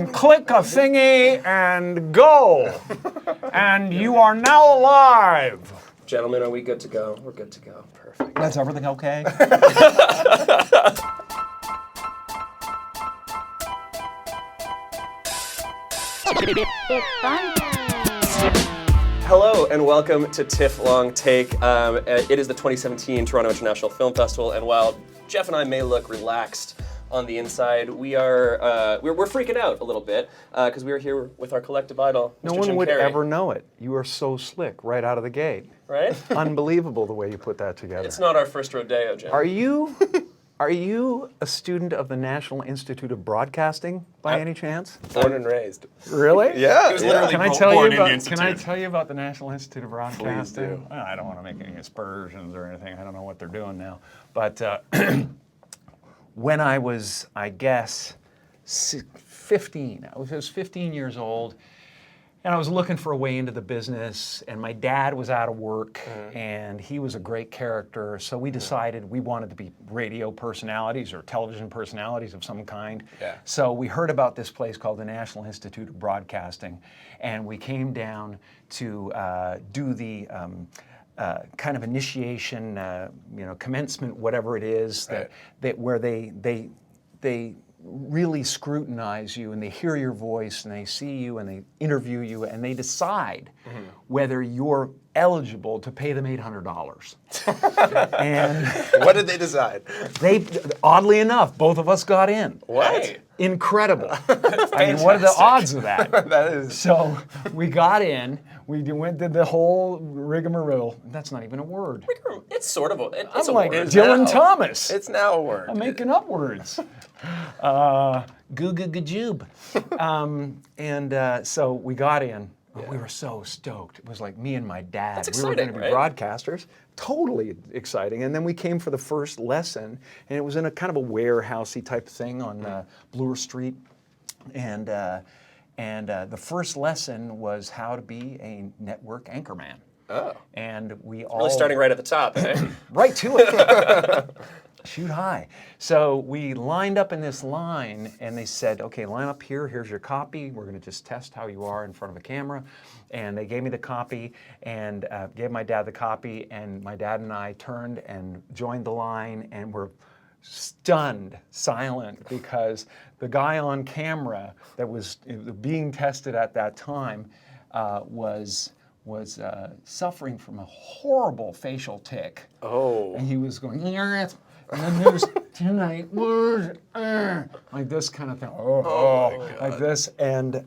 and click a thingy and go. And you are now live. Gentlemen, are we good to go? We're good to go. Perfect. That's everything okay? Hello and welcome to TIFF Long Take. It is the 2017 Toronto International Film Festival, and while Geoff and I may look relaxed on the inside, we're freaking out a little bit because we are here with our collective idol, Mr. No one Jim would Carrey. ever know it. You are so slick right out of the gate. Right? Unbelievable the way you put that together. It's not our first rodeo, Jim. Are you a student of the National Institute of Broadcasting by any chance? Born and raised. Really? Yeah. He was literally Can I tell you about the National Institute of Broadcasting? Please do. Well, I don't want to make any aspersions or anything. I don't know what they're doing now. But when I was, I guess, 15, I was 15 years old, and I was looking for a way into the business, and my dad was out of work, and he was a great character, so we decided we wanted to be radio personalities or television personalities of some kind. Yeah. So we heard about this place called the National Institute of Broadcasting, and we came down to do the kind of initiation, commencement, whatever it is, where they really scrutinize you, and they hear your voice, and they see you, and they interview you, and they decide whether you're eligible to pay them $800. And What did they decide? they, oddly enough, both of us got in. What? Incredible. I mean, what are the odds of that? That is. So we got in, did the whole rigmarole. That's not even a word. It's sort of it's I'm a like word. Dylan now. Thomas. It's now a word. I'm making up words. Goo goo gajoob. So we got in. We were so stoked. It was like me and my dad. That's we were going exciting, to be right? broadcasters. Totally exciting. And then we came for the first lesson, and it was in a kind of a warehousey type thing on Bloor Street. And the first lesson was how to be a network anchorman. Oh. And we all Really starting right at the top, eh? right to it. Shoot high. So we lined up in this line, and they said, okay, line up here, here's your copy. We're going to just test how you are in front of a camera. And they gave me the copy, and gave my dad the copy, and my dad and I turned and joined the line, and were stunned, silent, because the guy on camera that was being tested at that time was suffering from a horrible facial tic. Oh. And he was going, yes. And then there's tonight, like this kind of thing. Like this. And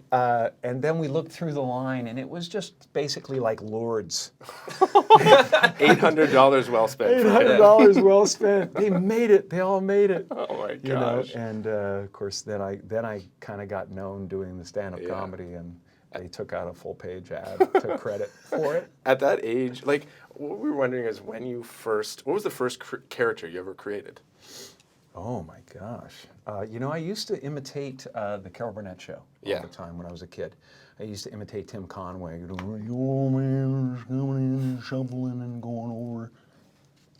then we looked through the line, and it was just basically like Lourdes. $800 well spent. $800 well spent. They made it. They all made it. Oh my You know, gosh. and of course, then I kind of got known doing the stand-up comedy, and they took out a full-page ad to credit for it. At that age, like, what we were wondering is what was the first character you ever created? Oh my gosh. I used to imitate the Carol Burnett show all the time when I was a kid. I used to imitate Tim Conway. The old man is coming in and shuffling and going over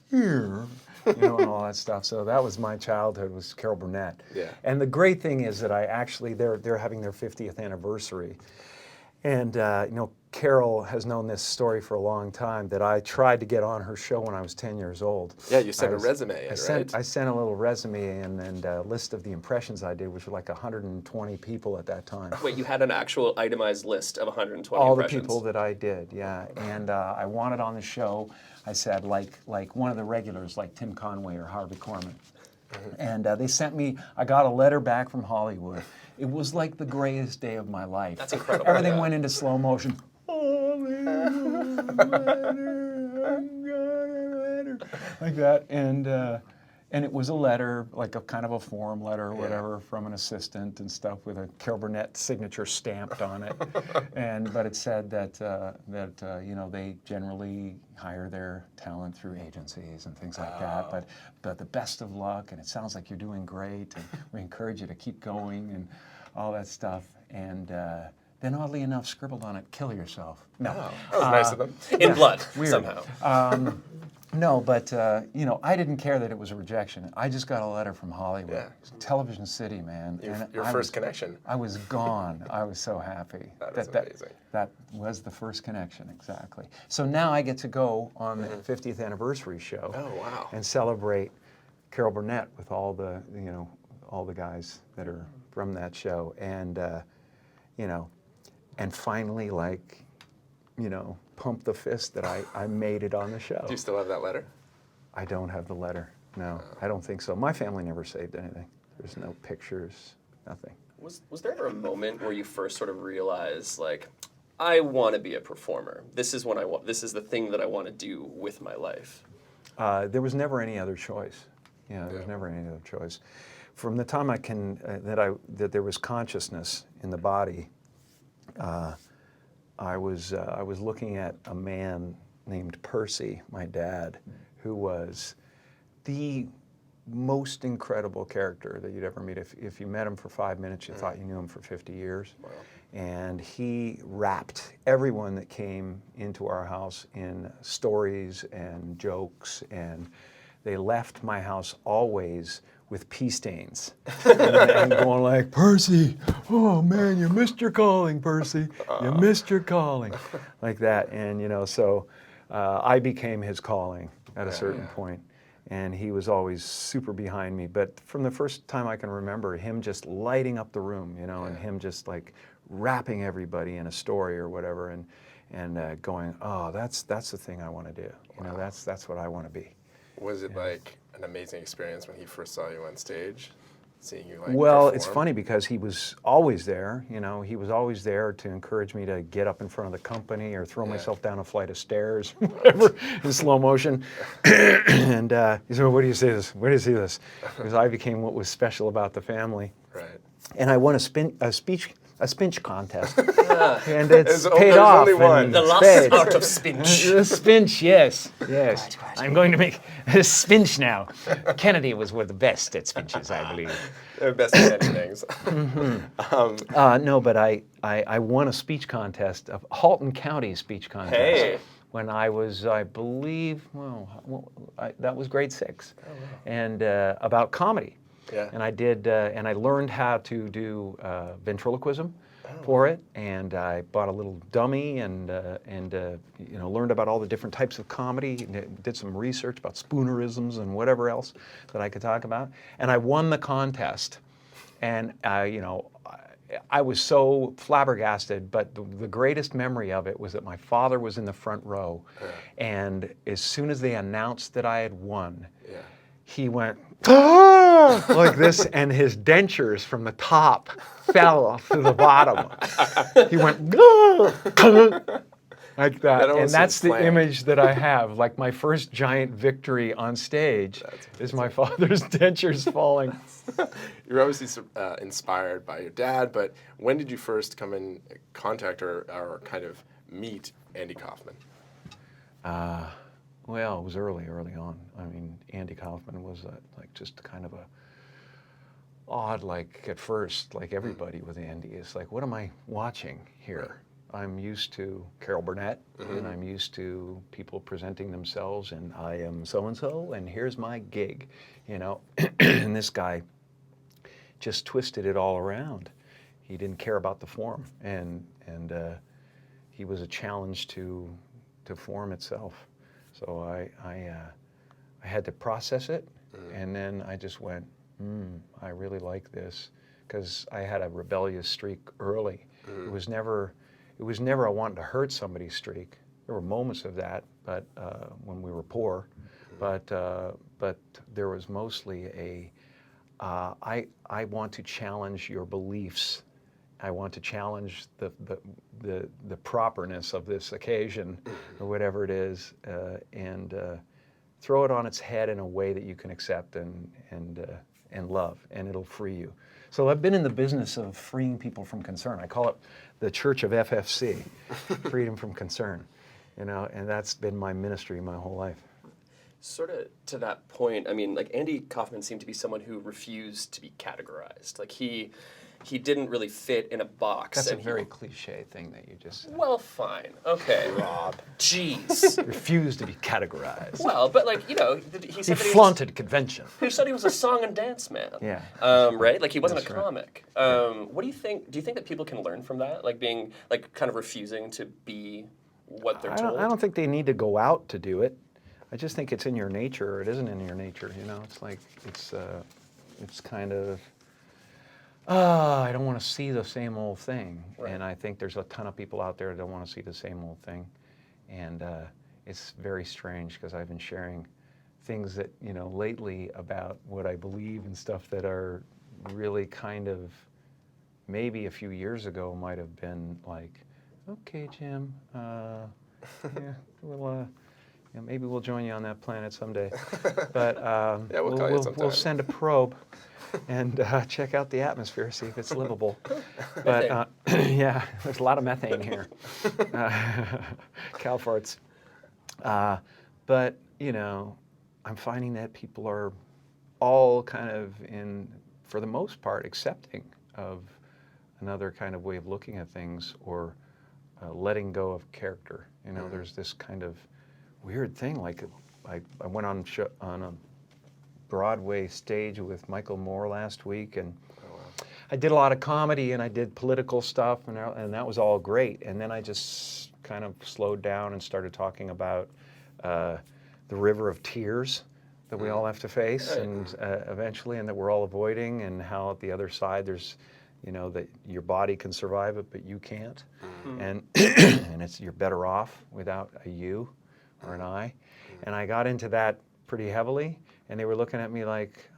here. And all that stuff. So that was my childhood, was Carol Burnett. Yeah. And the great thing is that they're having their 50th anniversary. And, Carol has known this story for a long time, that I tried to get on her show when I was 10 years old. Yeah, you sent a resume in, right? I sent a little resume and a list of the impressions I did, which were like 120 people at that time. Wait, you had an actual itemized list of 120 All impressions? the people that I did, yeah. And I wanted on the show, I said, like one of the regulars, like Tim Conway or Harvey Korman. And they sent me, I got a letter back from Hollywood. It was like the greatest day of my life. That's incredible. Everything went into slow motion. Like that. And it was a letter, like a kind of a form letter or whatever, from an assistant and stuff with a Carol Burnett signature stamped on it. But it said that they generally hire their talent through agencies and things like that. But the best of luck, and it sounds like you're doing great, and we encourage you to keep going and all that stuff. And then oddly enough, scribbled on it, kill yourself. No. That was nice of them. In blood, Weird. somehow. No, but I didn't care that it was a rejection. I just got a letter from Hollywood, Yeah. Television City, man. Your first connection. I was gone. I was so happy. That is amazing. That was the first connection, exactly. So now I get to go on the 50th anniversary show. Oh, wow. And celebrate Carol Burnett with all the guys that are from that show, and and finally, pump the fist that I made it on the show. Do you still have that letter? I don't have the letter. No, I don't think so. My family never saved anything. There's no pictures, nothing. Was there ever a moment where you first sort of realized, like, I want to be a performer. This is what I want. This is the thing that I want to do with my life. There was never any other choice. There was never any other choice. From the time that there was consciousness in the body, I was looking at a man named Percy, my dad, who was the most incredible character that you'd ever meet. If you met him for 5 minutes, you thought you knew him for 50 years. Wow. And he wrapped everyone that came into our house in stories and jokes, and they left my house always with pea stains and going like, Percy, oh man, you missed your calling, Percy, you missed your calling, like that. And so I became his calling at a certain point, and he was always super behind me. But from the first time I can remember, him just lighting up the room, and him just like wrapping everybody in a story or whatever, and going, oh, that's the thing I want to do. That's what I want to be. Was it like an amazing experience when he first saw you on stage, seeing you Well, perform? it's funny because he was always there. He was always there to encourage me to get up in front of the company or throw myself down a flight of stairs, whatever, in slow motion. And he said, "Where do you see this? Where do you see this?" Because I became what was special about the family. Right. And I won a spinch contest, and it's There's paid off. only one. The in last spades. art of spinch. The spinch, yes. I'm going to make a spinch now. Kennedy was one of the best at spinches, I believe. They're best at many things. No, but I won a speech contest, a Halton County speech contest. Hey. When I was, I believe, that was grade 6, and about comedy. Yeah. And I did, and I learned how to do ventriloquism for it, and I bought a little dummy and learned about all the different types of comedy, and did some research about spoonerisms and whatever else that I could talk about, and I won the contest, and I was so flabbergasted, but the greatest memory of it was that my father was in the front row, and as soon as they announced that I had won, he went, "Ah!" like this, and his dentures from the top fell off to the bottom. He went, "Ah!" like that. And that's the image that I have. Like my first giant victory on stage is my father's dentures falling. You're obviously inspired by your dad, but when did you first come in contact or kind of meet Andy Kaufman? Well, it was early on. I mean, Andy Kaufman was just kind of a odd, at first, like everybody with Andy, is like, what am I watching here? I'm used to Carol Burnett, and I'm used to people presenting themselves, and I am so-and-so, and here's my gig, And this guy just twisted it all around. He didn't care about the form, and he was a challenge to form itself. So I had to process it, and then I just went, I really like this, because I had a rebellious streak early. It was never a wanting to hurt somebody streak. There were moments of that, but when we were poor, but there was mostly I want to challenge your beliefs. I want to challenge the properness of this occasion, or whatever it is, and throw it on its head in a way that you can accept and love, and it'll free you. So I've been in the business of freeing people from concern. I call it the Church of FFC, freedom from concern, and that's been my ministry my whole life. Sort of to that point, I mean, Andy Kaufman seemed to be someone who refused to be categorized. He he didn't really fit in a box. That's a and very cliche thing that you just said. Well, fine. Okay. Rob. Jeez. Refused to be categorized. Well, but like, he said He that flaunted convention. he said he was a song and dance man. Yeah. Right? Like he wasn't That's a right. comic. What do you think? Do you think that people can learn from that? Like being, like kind of refusing to be what they're told? I don't think they need to go out to do it. I just think it's in your nature or it isn't in your nature. It's like, it's kind of, I don't want to see the same old thing. Right. And I think there's a ton of people out there that don't want to see the same old thing. And it's very strange because I've been sharing things that, lately about what I believe and stuff that are really kind of, maybe a few years ago might have been like, okay, Jim, yeah, maybe we'll join you on that planet someday. But Yeah, we'll call you sometime. we'll send a probe and check out the atmosphere, see if it's livable. But yeah, there's a lot of methane here. Cow farts. But, I'm finding that people are all kind of for the most part, accepting of another kind of way of looking at things or letting go of character. There's this kind of weird thing. Like I went on a Broadway stage with Michael Moore last week, and I did a lot of comedy and I did political stuff, and that was all great. And then I just kind of slowed down and started talking about the river of tears that we all have to face, and eventually, and that we're all avoiding, and how at the other side there's, that your body can survive it, but you can't, and and you're better off without a you or an I. And I got into that pretty heavily, and they were looking at me like,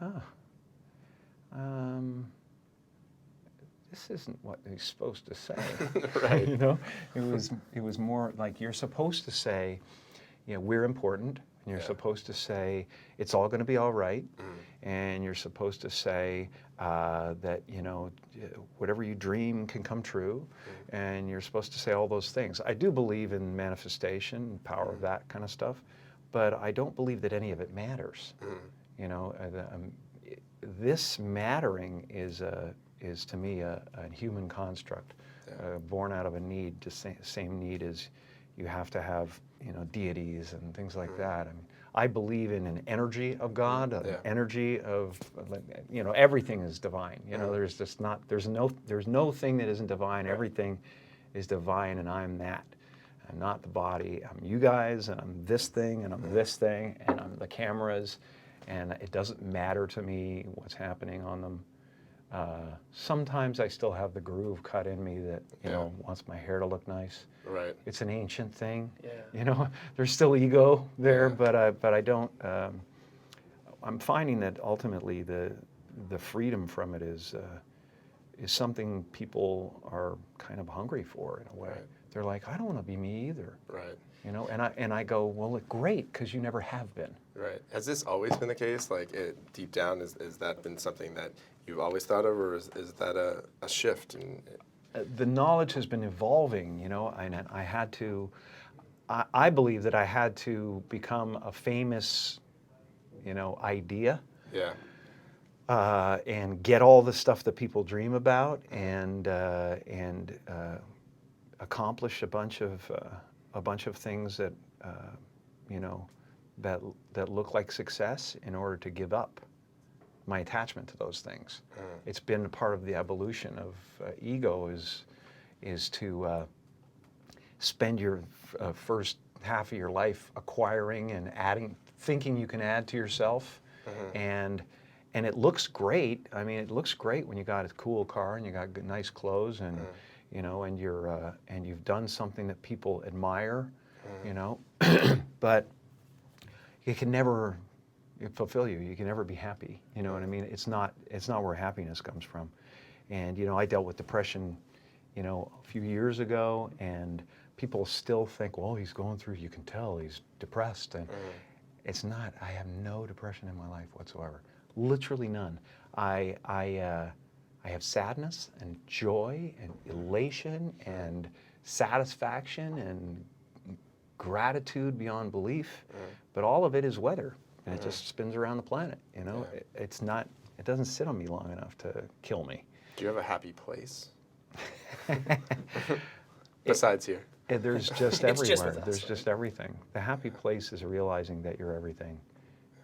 this isn't what he's supposed to say. Right. It was more like, you're supposed to say, we're important, and you're supposed to say it's all going to be all right, and you're supposed to say that whatever you dream can come true, and you're supposed to say all those things. I do believe in manifestation, power of that kind of stuff, but I don't believe that any of it matters. This mattering is to me a human construct, born out of a need, the same need as you have to have, deities and things like that. I mean, I believe in an energy of God, an energy of, everything is divine. There's no thing that isn't divine. Everything is divine, and I'm that. I'm not the body. I'm you guys, and I'm this thing, and I'm this thing, and I'm the cameras, and it doesn't matter to me what's happening on them. Sometimes I still have the groove cut in me that, wants my hair to look nice. Right. It's an ancient thing. Yeah. There's still ego there, but I don't, I'm finding that ultimately the freedom from it is something people are kind of hungry for in a way. Right. They're like, I don't want to be me either. Right. And I go, well, great, because you never have been. Right. Has this always been the case? Like, deep down, is that been something that you've always thought of, or is that a shift? The knowledge has been evolving, and I had to, I believe that I had to become a famous, idea. Yeah. And get all the stuff that people dream about, and accomplish a bunch of things that that look like success in order to give up my attachment to those things. It's been a part of the evolution of ego is to spend your first half of your life acquiring and adding, thinking you can add to yourself, and it looks great. I mean, it looks great when you got a cool car and you got nice clothes, and and you're and you've done something that people admire, but it can never fulfill you. You can never be happy. You know what I mean? It's not where happiness comes from. And I dealt with depression, a few years ago, and people still think, well, he's going through. You can tell he's depressed, and it's not. I have no depression in my life whatsoever. Literally none. I have sadness and joy and elation and satisfaction and gratitude beyond belief, but all of it is weather, and it just spins around the planet. It's not. It doesn't sit on me long enough to kill me. Do you have a happy place? Besides here. There's just It's just everywhere. with us, There's right? just everything. The happy place is realizing that you're everything,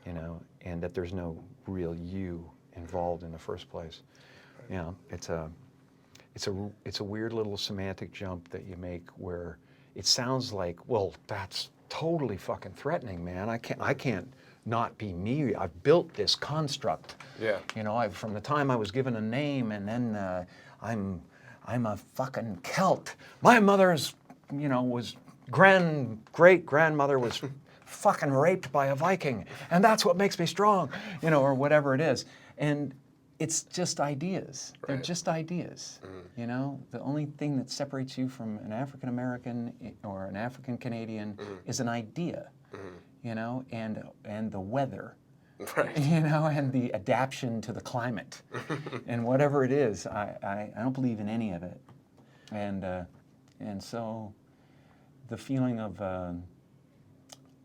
you know, and that there's no real you involved in the first place. You know, it's a weird little semantic jump that you make where it sounds like, well, that's totally fucking threatening, man. I can't not be me. I've built this construct. Yeah. You know, from the time I was given a name, and then I'm a fucking Celt. My mother's, you know, great grandmother was fucking raped by a Viking, and that's what makes me strong, you know, or whatever it is. And it's just ideas. They're Right. just ideas. You know, the only thing that separates you from an African American or an African Canadian is an idea. You know, and the weather. Right. You know, and the adaptation to the climate, and whatever it is, I don't believe in any of it, and so the feeling of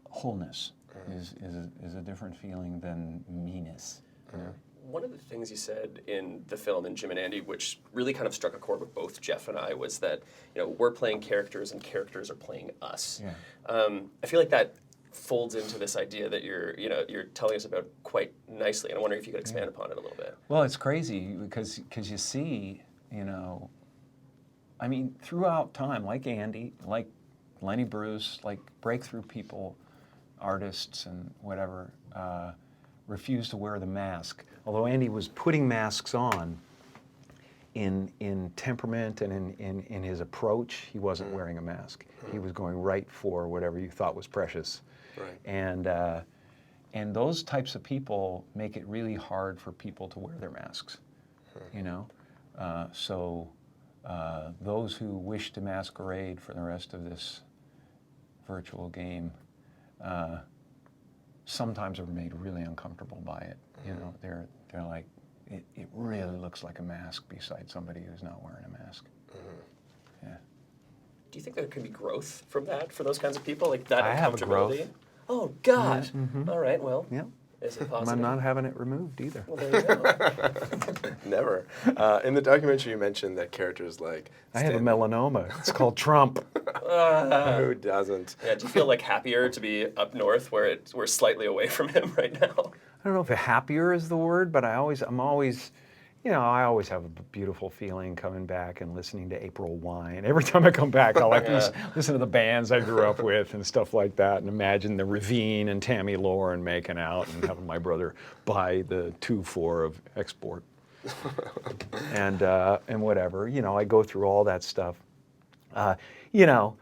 wholeness is a different feeling than meanness. You know? One of the things you said in the film, in Jim and Andy, which really kind of struck a chord with both Geoff and I, was that, you know, we're playing characters and characters are playing us. Yeah. I feel like that folds into this idea that you're telling us about quite nicely, and I wonder if you could expand upon it a little bit. Well, it's crazy because you see, you know, I mean, throughout time, like Andy, like Lenny Bruce, like breakthrough people, artists and whatever, refuse to wear the mask. Although Andy was putting masks on, in temperament and in his approach, he wasn't wearing a mask. He was going right for whatever you thought was precious. Right. And those types of people make it really hard for people to wear their masks, you know? So those who wish to masquerade for the rest of this virtual game sometimes are made really uncomfortable by it. You know, they're like, it really looks like a mask beside somebody who's not wearing a mask. Yeah. Do you think there could be growth from that for those kinds of people, like that I have a growth. uncomfortability? Oh God! All right, well, Yeah. is it possible? I'm not having it removed either. Well, there you go. Never. In the documentary, you mentioned that characters like I have a Stanley- melanoma. It's called Trump. Who doesn't? Yeah, do you feel like happier to be up north, where we're slightly away from him right now? I don't know if happier is the word, but I'm always, you know, I always have a beautiful feeling coming back and listening to April Wine. Every time I come back, I like listen to the bands I grew up with and stuff like that, and imagine the Ravine and Tammy Lauren making out and having my brother buy the 2.4 of Export and whatever. You know, I go through all that stuff. You know,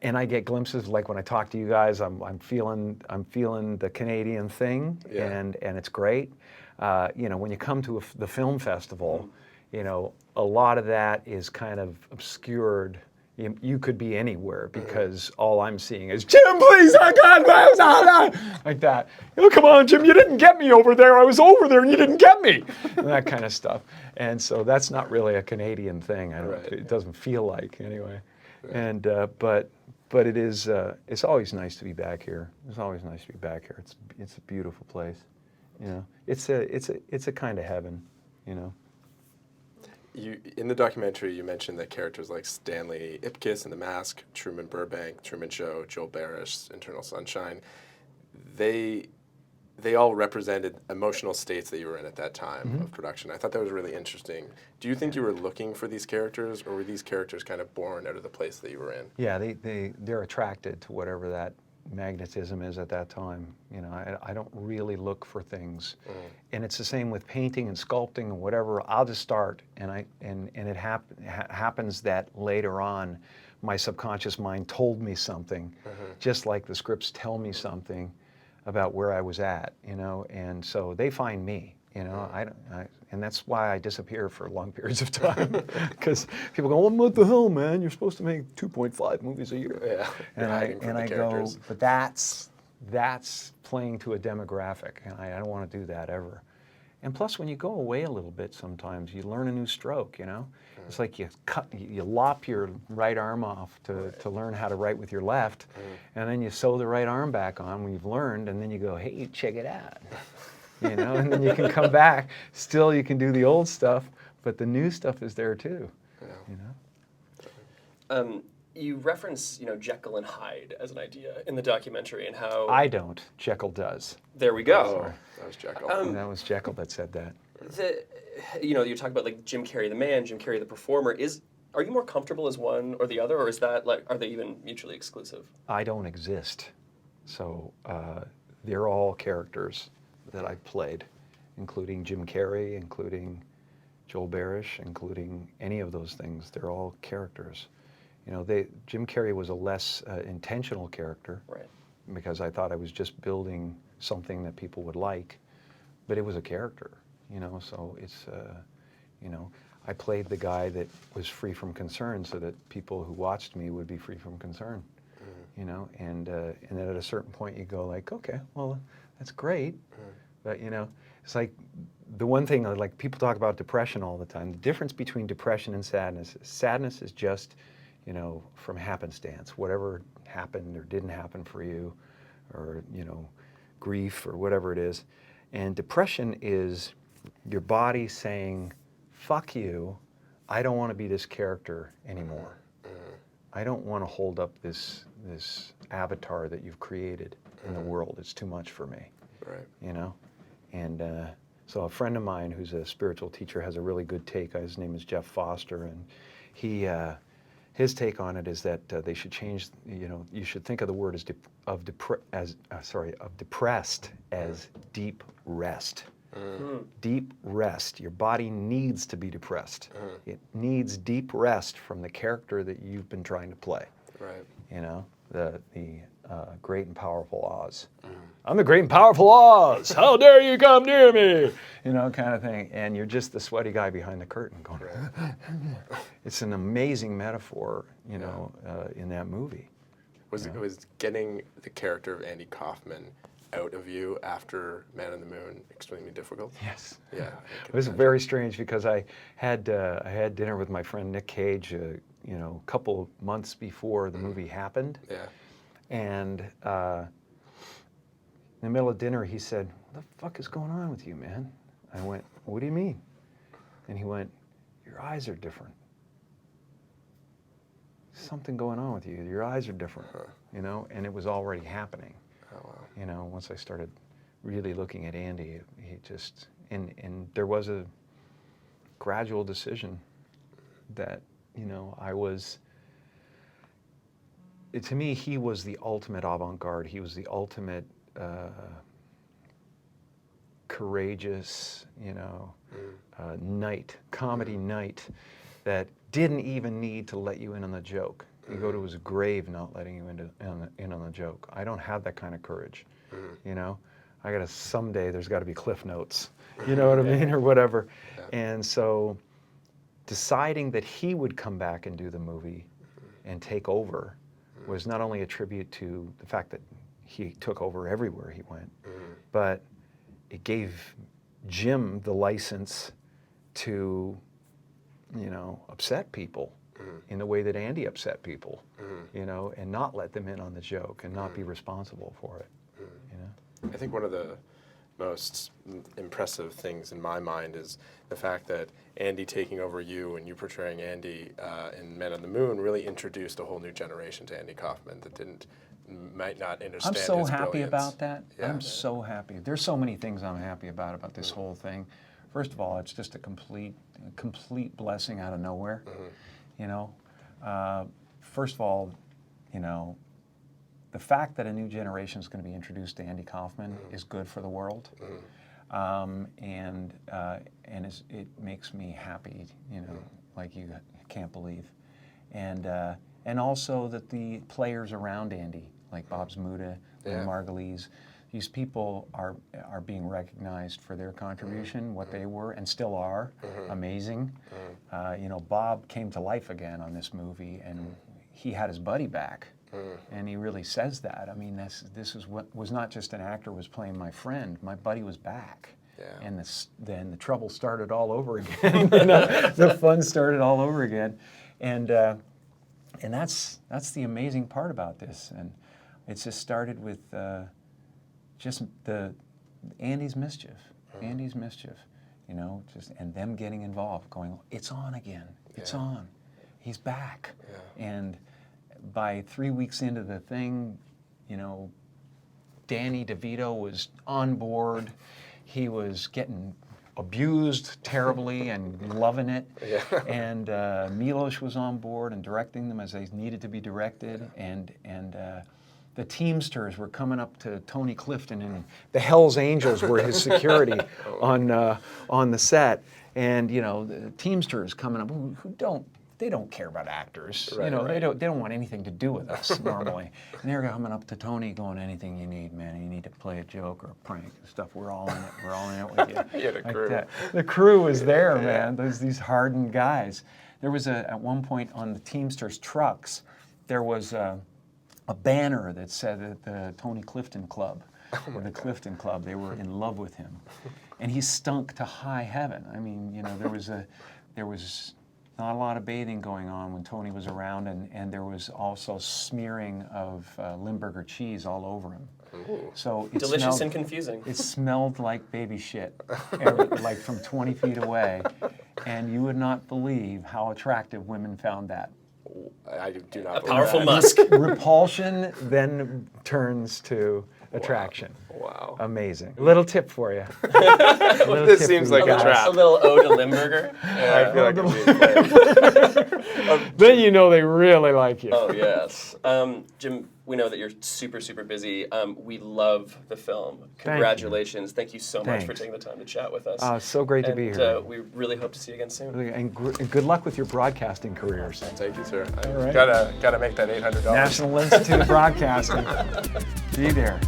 and I get glimpses, like when I talk to you guys, I'm feeling the Canadian thing, Yeah. and it's great. You know, when you come to the film festival, you know, a lot of that is kind of obscured. You could be anywhere because all I'm seeing is, Jim, please, I got like that. Oh, come on, Jim, you didn't get me over there. I was over there and you didn't get me. And that kind of stuff. And so that's not really a Canadian thing. Right. It doesn't feel like anyway. And but it is. It's always nice to be back here. It's always nice to be back here. It's a beautiful place. You know, it's a kind of heaven. You know. In the documentary, you mentioned that characters like Stanley Ipkiss in The Mask, Truman Burbank, Truman Show, Joel Barish, Eternal Sunshine, they all represented emotional states that you were in at that time of production. I thought that was really interesting. Do you think you were looking for these characters, or were these characters kind of born out of the place that you were in? Yeah, they're attracted to whatever that magnetism is at that time. You know, I don't really look for things, and it's the same with painting and sculpting and whatever. I'll just start, and it happens that later on, my subconscious mind told me something, just like the scripts tell me something about where I was at. You know, and so they find me. You know, and that's why I disappear for long periods of time, because people go, well, what the hell, man? You're supposed to make 2.5 movies a year. Yeah, And I go, but that's playing to a demographic, and I don't want to do that ever. And plus, when you go away a little bit, sometimes you learn a new stroke. You know, it's like you lop your right arm off to learn how to write with your left, and then you sew the right arm back on when you've learned, and then you go, hey, check it out. You know, and then you can come back. Still, you can do the old stuff, but the new stuff is there too. Yeah. You know. You reference, Jekyll and Hyde as an idea in the documentary, and how I don't. Jekyll does. There we go. Oh, that was Jekyll. That was Jekyll that said that. You talk about like Jim Carrey the man, Jim Carrey the performer. Are you more comfortable as one or the other, or is that like, are they even mutually exclusive? I don't exist, so they're all characters that I've played, including Jim Carrey, including Joel Barish, including any of those things. They're all characters. Jim Carrey was a less intentional character, Right. because I thought I was just building something that people would like, but it was a character, so it's, I played the guy that was free from concern so that people who watched me would be free from concern, and then at a certain point you go like, okay, well, that's great, but it's like the one thing, like people talk about depression all the time. The difference between depression and sadness is just, from happenstance, whatever happened or didn't happen for you, or, grief or whatever it is. And depression is your body saying, fuck you, I don't want to be this character anymore. I don't want to hold up this avatar that you've created in the world. It's too much for me. Right. And so a friend of mine who's a spiritual teacher has a really good take. His name is Geoff Foster, and his take on it is that they should change. You should think of the word of depressed as deep rest. Deep rest. Your body needs to be depressed. It needs deep rest from the character that you've been trying to play. Right. The great and powerful Oz. I'm the great and powerful Oz. How dare you come near me? Kind of thing. And you're just the sweaty guy behind the curtain going. Right. It's an amazing metaphor, in that movie. Was getting the character of Andy Kaufman out of you after Man on the Moon extremely difficult? Yes. Yeah. It was very strange because I had dinner with my friend Nick Cage, a couple months before the movie happened. Yeah. And in the middle of dinner, he said, "What the fuck is going on with you, man?" I went, "What do you mean?" And he went, "Your eyes are different. Something going on with you. Your eyes are different." And it was already happening. Oh, wow. Once I started really looking at Andy, he just, and there was a gradual decision that, I was, to me, he was the ultimate avant-garde. He was the ultimate courageous, comedy knight that didn't even need to let you in on the joke. You go to his grave not letting you in on the joke. I don't have that kind of courage, I gotta, someday there's gotta be Cliff Notes, you know what I mean, or whatever. Yeah. And so deciding that he would come back and do the movie and take over was not only a tribute to the fact that he took over everywhere he went, but it gave Jim the license to, upset people in the way that Andy upset people, and not let them in on the joke and not be responsible for it. I think one of the most impressive things in my mind is the fact that Andy taking over you and you portraying Andy in Men on the Moon really introduced a whole new generation to Andy Kaufman that might not understand I'm so his happy brilliance. about that. Yeah. I'm so happy. There's so many things I'm happy about this whole thing. First of all, it's just a complete blessing out of nowhere. First of all, the fact that a new generation is going to be introduced to Andy Kaufman is good for the world, and it makes me happy. Like you can't believe, and also that the players around Andy, like Bob Zmuda, Lynn Margulies, these people are being recognized for their contribution, what they were and still are, amazing. Bob came to life again on this movie, and he had his buddy back, and he really says that. I mean, this is what was not just an actor was playing my friend. My buddy was back, and then the trouble started all over again. The fun started all over again, and that's the amazing part about this. And it's just started with just Andy's mischief. Andy's mischief. you know, and them getting involved, going, it's on again, it's on, he's back. And by 3 weeks into the thing, you know, Danny DeVito was on board. He was getting abused terribly and loving it. And Milos was on board and directing them as they needed to be directed. And the Teamsters were coming up to Tony Clifton, and the Hells Angels were his security on the set. And you know, the Teamsters coming up who they don't care about actors. You know, they don't want anything to do with us normally. And they're coming up to Tony going, anything you need, man. You need to play a joke or a prank and stuff. We're all in it. We're all in it with you. You had a crew. That. The crew was there, man. There's these hardened guys. There was at one point on the Teamsters trucks, there was a banner that said that the Tony Clifton Club, or the Clifton Club, they were in love with him. And he stunk to high heaven. I mean, you know, there was not a lot of bathing going on when Tony was around, and there was also smearing of Limburger cheese all over him. Ooh. So it Delicious smelled, and confusing. It smelled like baby shit, like from 20 feet away, and you would not believe how attractive women found that. I do not A believe powerful that. musk. Repulsion then turns to attraction. Wow. Amazing. Little tip for you. This seems like a trap. A little ode to Limburger. I feel like I'm being played. Then you know they really like you. Oh, yes. Jim, we know that you're super, super busy. We love the film. Congratulations. Thank you so much for Thanks. taking the time to chat with us. So great to be here. We really hope to see you again soon. And good luck with your broadcasting careers. Thank you, sir. All right. Gotta make that $800. National Institute of Broadcasting. Be there.